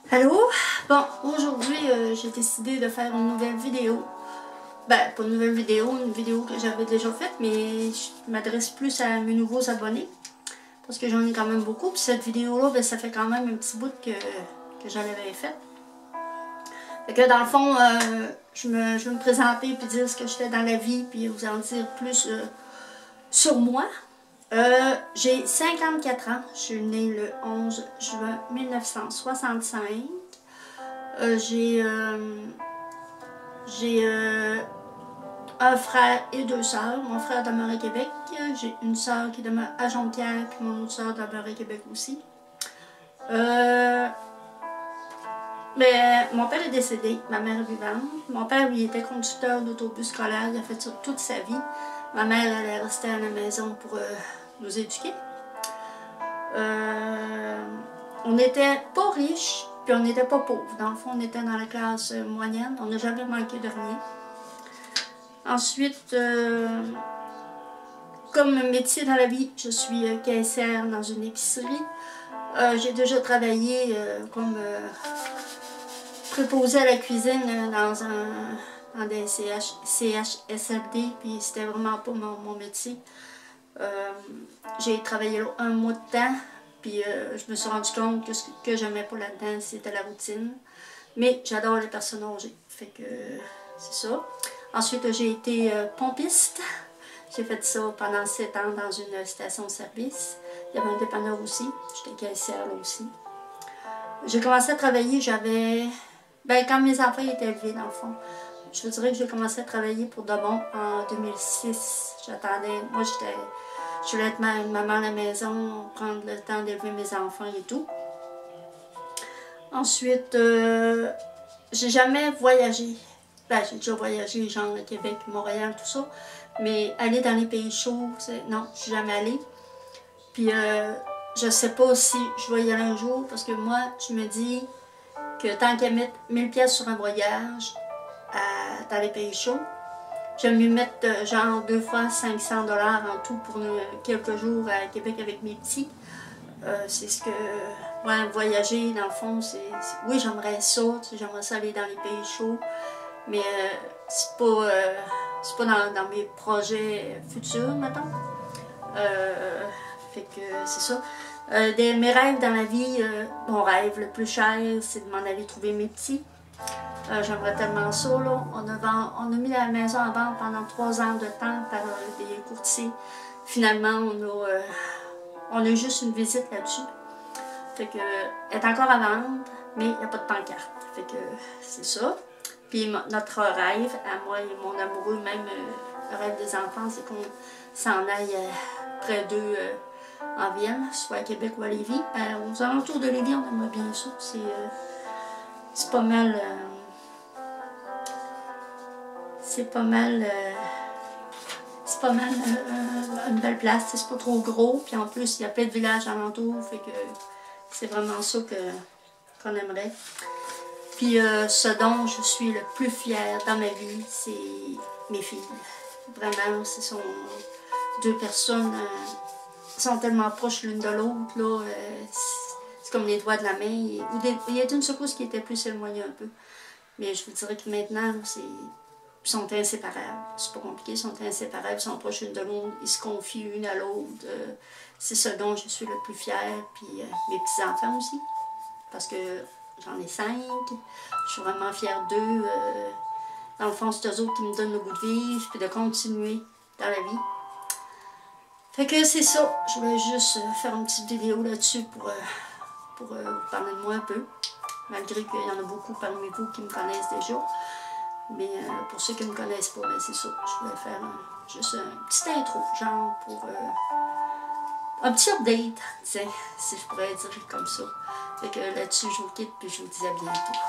Allô? Bon, aujourd'hui, j'ai décidé de faire une nouvelle vidéo. Ben, pas une nouvelle vidéo, une vidéo que j'avais déjà faite, mais je m'adresse plus à mes nouveaux abonnés. Parce que j'en ai quand même beaucoup. Puis cette vidéo-là, ben, ça fait quand même un petit bout que je l'avais faite. Fait que dans le fond, je vais me présenter puis dire ce que je fais dans la vie, puis vous en dire plus sur moi. J'ai 54 ans. Je suis née le 11 juin 1965. J'ai un frère et deux sœurs. Mon frère demeure à Québec. J'ai une sœur qui demeure à Jonquière, puis mon autre sœur demeure à Québec aussi. Mais mon père est décédé, ma mère est vivante. Mon père, lui, était conducteur d'autobus scolaire. Il a fait ça toute sa vie. Ma mère, elle est restée à la maison pour nous éduquer. On n'était pas riches, puis on n'était pas pauvres. Dans le fond, on était dans la classe moyenne. On n'a jamais manqué de rien. Ensuite, comme métier dans la vie, je suis caissière dans une épicerie. J'ai déjà travaillé comme préposée à la cuisine dans des CHSLD, puis c'était vraiment pas mon métier. J'ai travaillé là un mois de temps, puis je me suis rendu compte que ce que j'aimais pas là-dedans, c'était la routine. Mais j'adore les personnes âgées, fait que c'est ça. Ensuite, j'ai été pompiste. J'ai fait ça pendant 7 ans dans une station-service. Il y avait un dépanneur aussi. J'étais caissière là aussi. J'ai commencé à travailler, quand mes enfants étaient élevés, dans le fond. Je vous dirais que j'ai commencé à travailler pour de bon en 2006. J'attendais, moi je voulais être une maman à la maison, prendre le temps d'élever mes enfants et tout. Ensuite, j'ai jamais voyagé. Ben, j'ai déjà voyagé, genre à Québec, Montréal, tout ça. Mais aller dans les pays chauds, non, je suis jamais allée. Puis, je sais pas si je vais y aller un jour, parce que moi, je me dis que tant qu'à mettre 1000 pièces sur un voyage dans les pays chauds, j'aime mieux mettre genre 2 fois 500 $ en tout pour quelques jours à Québec avec mes petits. C'est ce que... Ouais, voyager, dans le fond, oui, j'aimerais ça, j'aimerais ça aller dans les pays chauds, mais c'est pas dans mes projets futurs, mettons. Fait que c'est ça. Mes rêves dans la vie, mon rêve le plus cher, c'est de m'en aller trouver mes petits. J'aimerais tellement ça, là. On a mis la maison à vendre pendant 3 ans de temps par des courtiers. Finalement, on a juste une visite là-dessus. Fait que, elle est encore à vendre, mais il n'y a pas de pancarte. Fait que c'est ça. Puis notre rêve, à moi et mon amoureux, même le rêve des enfants, c'est qu'on s'en aille près d'eux en Vienne, soit à Québec ou à Lévis. Aux alentours de Lévis, on aimerait bien ça. C'est pas mal... c'est pas mal une belle place, c'est pas trop gros, puis en plus il y a plein de villages alentour, fait que c'est vraiment ça qu'on aimerait. Puis ce dont je suis le plus fière dans ma vie, c'est mes filles. Vraiment, ce sont 2 personnes qui sont tellement proches l'une de l'autre, là, c'est comme les doigts de la main. Il y a une secousse qui était plus éloignée un peu, mais je vous dirais que maintenant, ils sont inséparables. C'est pas compliqué, ils sont inséparables, ils sont proches l'une de l'autre, ils se confient l'une à l'autre. C'est ce dont je suis le plus fière, puis mes petits-enfants aussi, parce que j'en ai 5, je suis vraiment fière d'eux. Dans le fond, c'est eux autres qui me donnent le goût de vivre, puis de continuer dans la vie. Fait que c'est ça, je voulais juste faire une petite vidéo là-dessus pour vous parler de moi un peu, malgré qu'il y en a beaucoup parmi vous qui me connaissent déjà. Mais pour ceux qui ne me connaissent pas, ben c'est ça. Je voulais faire juste une petite intro, genre pour un petit update, si je pourrais dire comme ça. Fait que là-dessus, je vous quitte puis je vous dis à bientôt.